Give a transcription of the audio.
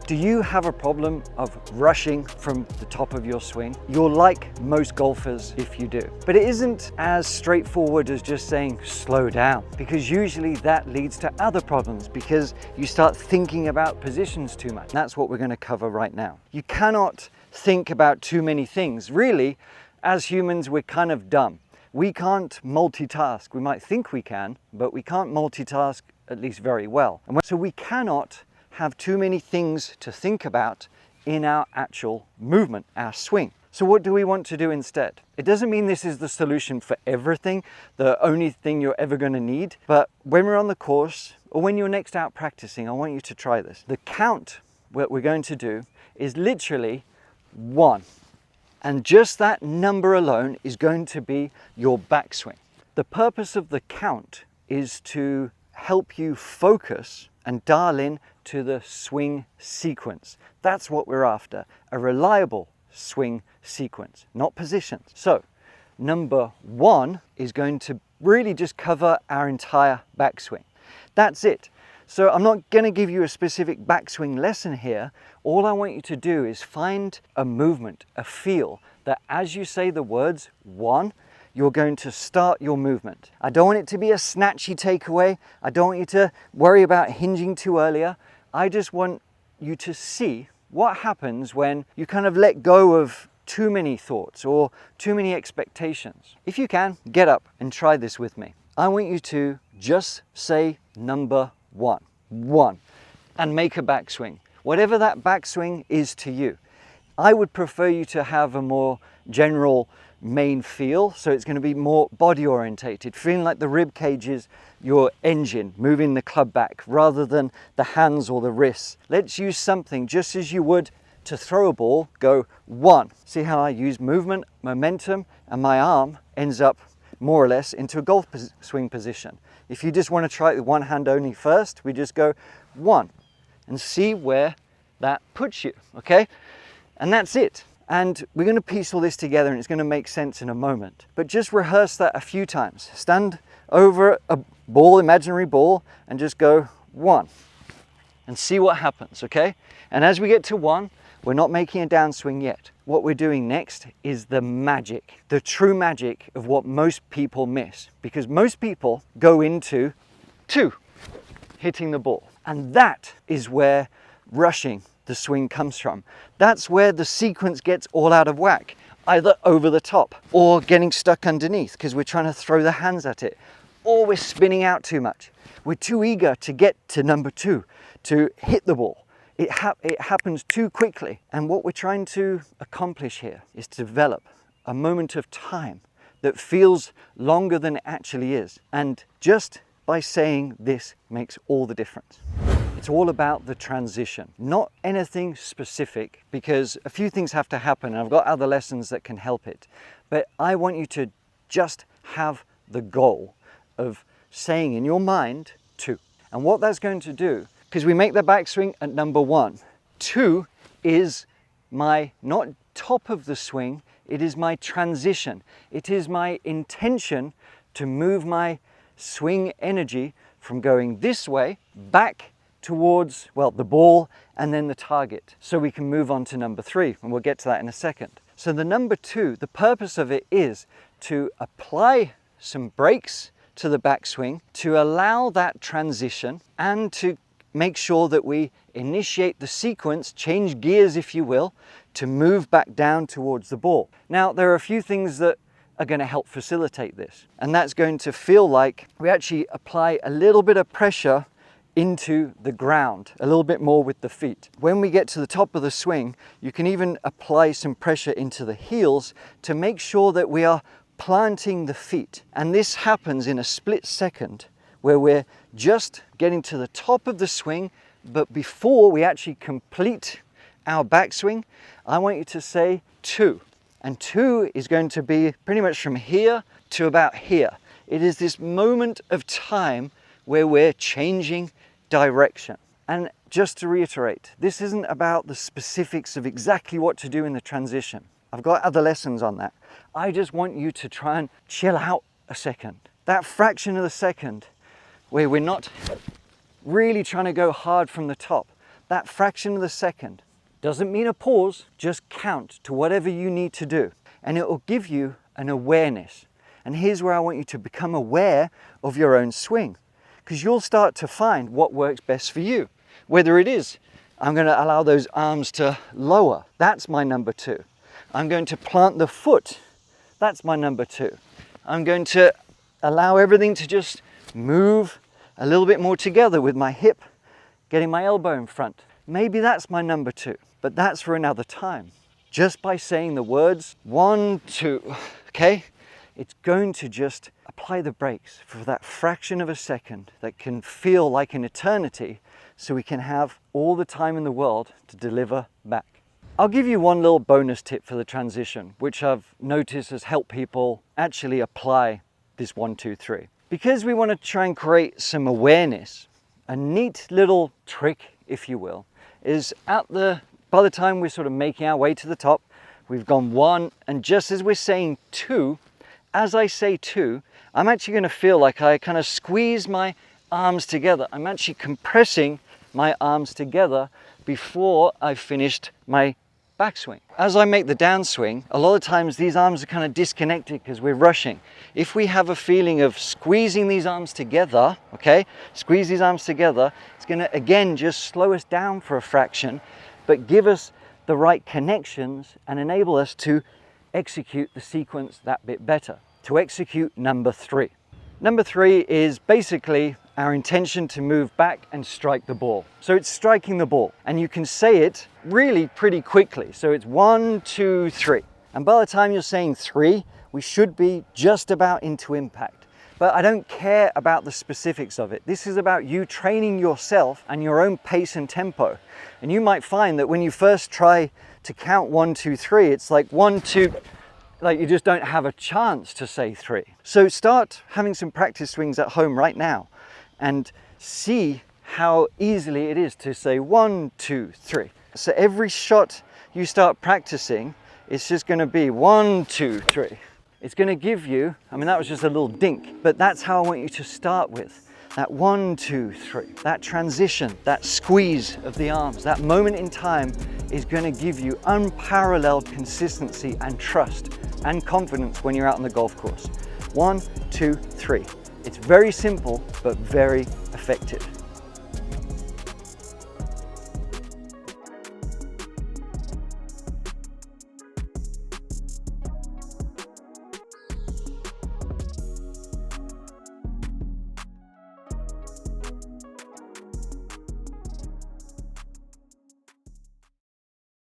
Do you have a problem of rushing from the top of your swing? You're like most golfers if you do. But it isn't as straightforward as just saying slow down, because usually that leads to other problems because you start thinking about positions too much. That's what we're going to cover right now. You cannot think about too many things. Really, as humans, we're kind of dumb. We can't multitask. We might think we can, but we can't multitask at least very well. And so we cannot have too many things to think about in our actual movement, our swing. So what do we want to do instead? It doesn't mean this is the solution for everything, the only thing you're ever going to need, but when we're on the course or when you're next out practicing, I want you to try this. The count, what we're going to do, is literally 1. And just that number alone is going to be your backswing. The purpose of the count is to help you focus and dial in to the swing sequence. That's what we're after, a reliable swing sequence, not positions. So number 1 is going to really just cover our entire backswing. That's it. So I'm not going to give you a specific backswing lesson here. All I want you to do is find a movement, a feel that as you say the words 1, you're going to start your movement. I don't want it to be a snatchy takeaway. I don't want you to worry about hinging too earlier. I just want you to see what happens when you kind of let go of too many thoughts or too many expectations. If you can, get up and try this with me. I want you to just say number 1, and make a backswing. Whatever that backswing is to you. I would prefer you to have a more general main feel, so it's going to be more body orientated, feeling like the rib cage is your engine moving the club back rather than the hands or the wrists. Let's use something just as you would to throw a ball. Go 1. See how I use movement, momentum, and my arm ends up more or less into a golf swing position. If you just want to try it with one hand only first, we just go 1 and see where that puts you, okay? And that's it. And we're going to piece all this together and it's going to make sense in a moment. But just rehearse that a few times. Stand over a ball, imaginary ball, and just go 1 and see what happens, okay? And as we get to 1, we're not making a downswing yet. What we're doing next is the magic, the true magic of what most people miss. Because most people go into 2, hitting the ball. And that is where rushing the swing comes from. That's where the sequence gets all out of whack, either over the top or getting stuck underneath because we're trying to throw the hands at it, or we're spinning out too much. We're too eager to get to number 2, to hit the ball. It happens too quickly. And what we're trying to accomplish here is to develop a moment of time that feels longer than it actually is. And just by saying this makes all the difference. It's all about the transition, not anything specific, because a few things have to happen and I've got other lessons that can help it. But I want you to just have the goal of saying in your mind 2. And what that's going to do, because we make the backswing at number 1. 2 is my, not top of the swing, it is my transition. It is my intention to move my swing energy from going this way back towards, well, the ball and then the target, so we can move on to number 3, and we'll get to that in a second. So the number 2, the purpose of it is to apply some brakes to the backswing, to allow that transition and to make sure that we initiate the sequence, change gears if you will, to move back down towards the ball. Now there are a few things that are going to help facilitate this, and that's going to feel like we actually apply a little bit of pressure into the ground, a little bit more with the feet. When we get to the top of the swing, you can even apply some pressure into the heels to make sure that we are planting the feet. And this happens in a split second where we're just getting to the top of the swing, but before we actually complete our backswing, I want you to say 2. And 2 is going to be pretty much from here to about here. It is this moment of time where we're changing direction. And just to reiterate, this isn't about the specifics of exactly what to do in the transition. I've got other lessons on that. I just want you to try and chill out a second. That fraction of a second where we're not really trying to go hard from the top, that fraction of the second. Doesn't mean a pause, just count to whatever you need to do. And it will give you an awareness. And here's where I want you to become aware of your own swing, because you'll start to find what works best for you. Whether it is, I'm going to allow those arms to lower. That's my number 2. I'm going to plant the foot. That's my number 2. I'm going to allow everything to just move a little bit more together with my hip, getting my elbow in front. Maybe that's my number 2, but that's for another time. Just by saying the words 1, 2, okay? It's going to just apply the brakes for that fraction of a second that can feel like an eternity, so we can have all the time in the world to deliver back. I'll give you one little bonus tip for the transition, which I've noticed has helped people actually apply this 1, 2, 3. Because we want to try and create some awareness, a neat little trick, if you will, is by the time we're sort of making our way to the top, we've gone 1, and just as we're saying 2, as I say 2, I'm actually going to feel like I kind of squeeze my arms together. I'm actually compressing my arms together before I've finished my backswing. As I make the downswing, a lot of times these arms are kind of disconnected because we're rushing. If we have a feeling of squeezing these arms together, okay, squeeze these arms together, it's going to again just slow us down for a fraction, but give us the right connections and enable us to execute the sequence that bit better, to execute number 3. Number 3 is basically our intention to move back and strike the ball. So it's striking the ball, and you can say it really pretty quickly. So it's 1, 2, 3. And by the time you're saying 3, we should be just about into impact. But I don't care about the specifics of it. This is about you training yourself and your own pace and tempo. And you might find that when you first try to count 1, 2, 3, it's like 1, 2, like you just don't have a chance to say 3. So start having some practice swings at home right now and see how easily it is to say 1, 2, 3. So every shot you start practicing, it's just going to be 1, 2, 3. It's going to give you, I mean, that was just a little dink, but that's how I want you to start with. That 1, 2, 3, that transition, that squeeze of the arms, that moment in time is going to give you unparalleled consistency and trust and confidence when you're out on the golf course. 1, 2, 3. It's very simple, but very effective.